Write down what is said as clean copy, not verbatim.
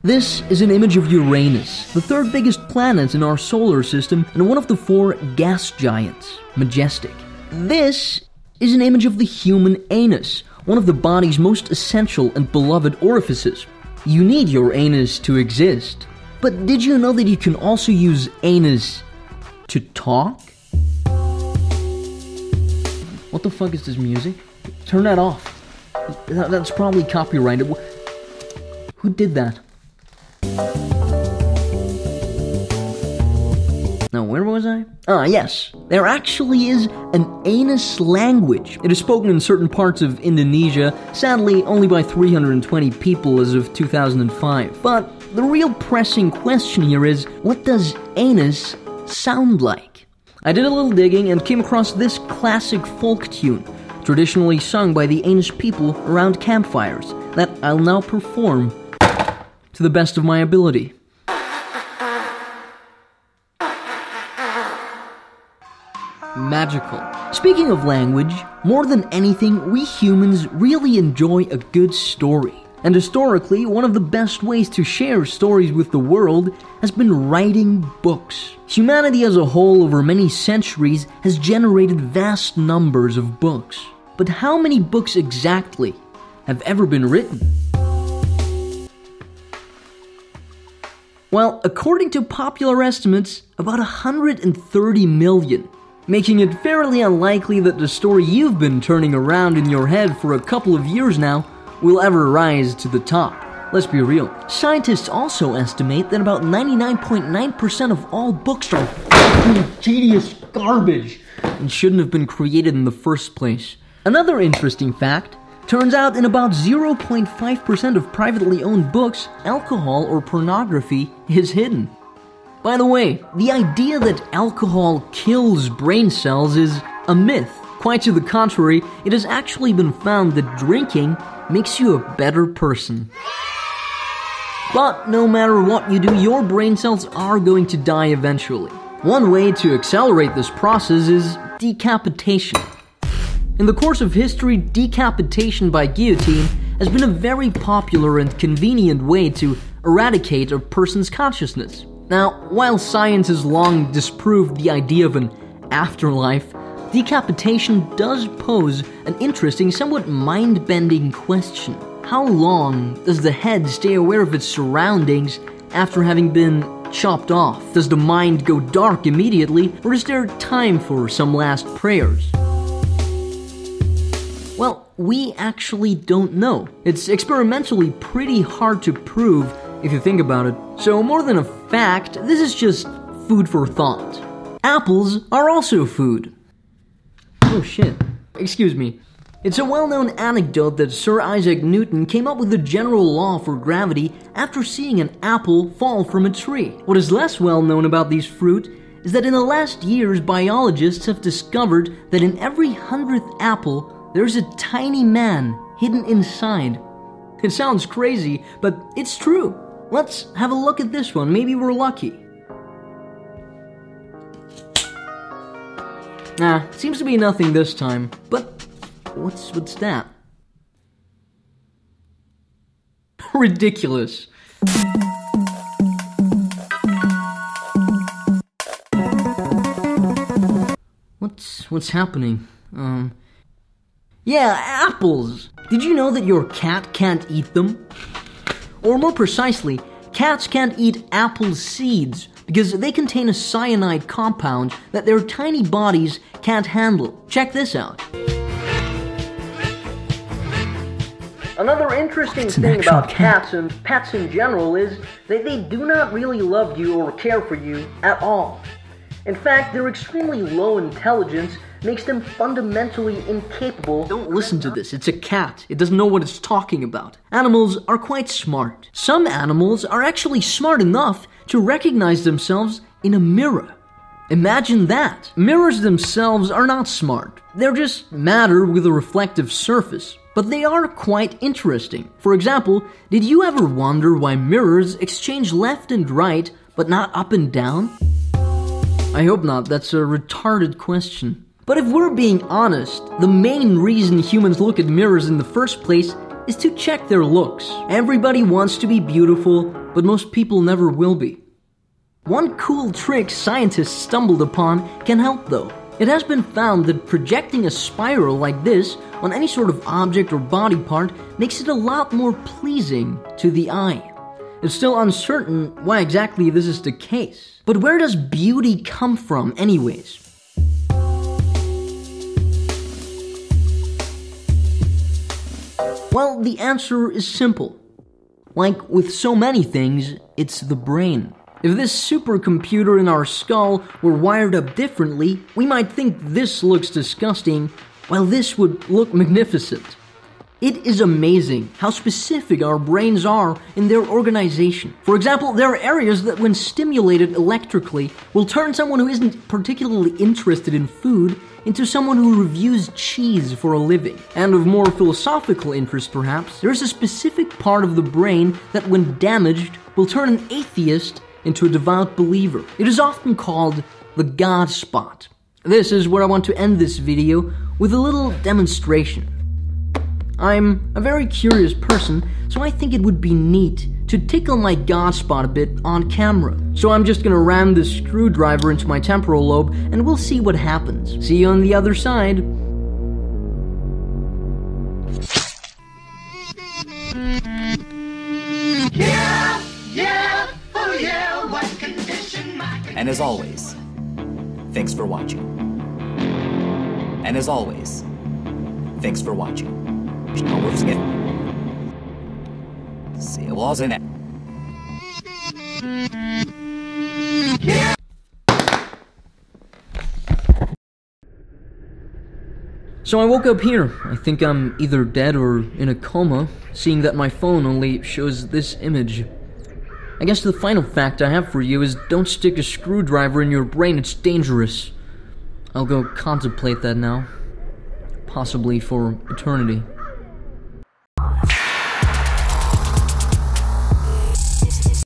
This is an image of Uranus, the third biggest planet in our solar system and one of the 4 gas giants. Majestic. This is an image of the human anus, one of the body's most essential and beloved orifices. You need your anus to exist. But did you know that you can also use anus to talk? What the fuck is this music? Turn that off. That's probably copyrighted. Who did that? Now, where was I? Yes. There actually is an anus language. It is spoken in certain parts of Indonesia, sadly only by 320 people as of 2005. But the real pressing question here is, what does anus sound like? I did a little digging and came across this classic folk tune, traditionally sung by the Anish people around campfires, that I'll now perform to the best of my ability. Magical. Speaking of language, more than anything, we humans really enjoy a good story. And historically, one of the best ways to share stories with the world has been writing books. Humanity as a whole over many centuries has generated vast numbers of books. But how many books exactly have ever been written? Well, according to popular estimates, about 130 million. Making it fairly unlikely that the story you've been turning around in your head for a couple of years now will ever rise to the top. Let's be real. Scientists also estimate that about 99.9% of all books are fucking tedious garbage and shouldn't have been created in the first place. Another interesting fact, turns out in about 0.5% of privately owned books, alcohol or pornography is hidden. By the way, the idea that alcohol kills brain cells is a myth. Quite to the contrary, it has actually been found that drinking makes you a better person. But no matter what you do, your brain cells are going to die eventually. One way to accelerate this process is decapitation. In the course of history, decapitation by guillotine has been a very popular and convenient way to eradicate a person's consciousness. Now, while science has long disproved the idea of an afterlife, decapitation does pose an interesting, somewhat mind-bending question. How long does the head stay aware of its surroundings after having been chopped off? Does the mind go dark immediately, or is there time for some last prayers? Well, we actually don't know. It's experimentally pretty hard to prove if you think about it. So more than a fact, this is just food for thought. Apples are also food. Oh shit. Excuse me. It's a well-known anecdote that Sir Isaac Newton came up with the general law for gravity after seeing an apple fall from a tree. What is less well known about these fruit is that in the last years, biologists have discovered that in every 100th apple, there's a tiny man hidden inside. It sounds crazy, but it's true. Let's have a look at this one. Maybe we're lucky. Seems to be nothing this time. But what's that? Ridiculous. What's happening? Yeah, apples. Did you know that your cat can't eat them? Or more precisely, cats can't eat apple seeds because they contain a cyanide compound that their tiny bodies can't handle. Check this out. Another interesting thing about cats and pets in general is that they do not really love you or care for you at all. In fact, their extremely low intelligence makes them fundamentally incapable. Don't listen to this, it's a cat. It doesn't know what it's talking about. Animals are quite smart. Some animals are actually smart enough to recognize themselves in a mirror. Imagine that. Mirrors themselves are not smart. They're just matter with a reflective surface. But they are quite interesting. For example, did you ever wonder why mirrors exchange left and right, but not up and down? I hope not, that's a retarded question. But if we're being honest, the main reason humans look at mirrors in the first place is to check their looks. Everybody wants to be beautiful, but most people never will be. One cool trick scientists stumbled upon can help though. It has been found that projecting a spiral like this on any sort of object or body part makes it a lot more pleasing to the eye. It's still uncertain why exactly this is the case. But where does beauty come from anyways? Well, the answer is simple. Like with so many things, it's the brain. If this supercomputer in our skull were wired up differently, we might think this looks disgusting, while this would look magnificent. It is amazing how specific our brains are in their organization. For example, there are areas that when stimulated electrically will turn someone who isn't particularly interested in food into someone who reviews cheese for a living. And of more philosophical interest perhaps, there's a specific part of the brain that when damaged will turn an atheist into a devout believer. It is often called the God spot. This is where I want to end this video with a little demonstration. I'm a very curious person, so I think it would be neat to tickle my God spot a bit on camera. So I'm just gonna ram this screwdriver into my temporal lobe and we'll see what happens. See you on the other side. Yeah, yeah, oh yeah, what condition my condition. And as always, thanks for watching. And as always, thanks for watching. See you all in it. So I woke up here. I think I'm either dead or in a coma, seeing that my phone only shows this image. I guess the final fact I have for you is don't stick a screwdriver in your brain, it's dangerous. I'll go contemplate that now. Possibly for eternity.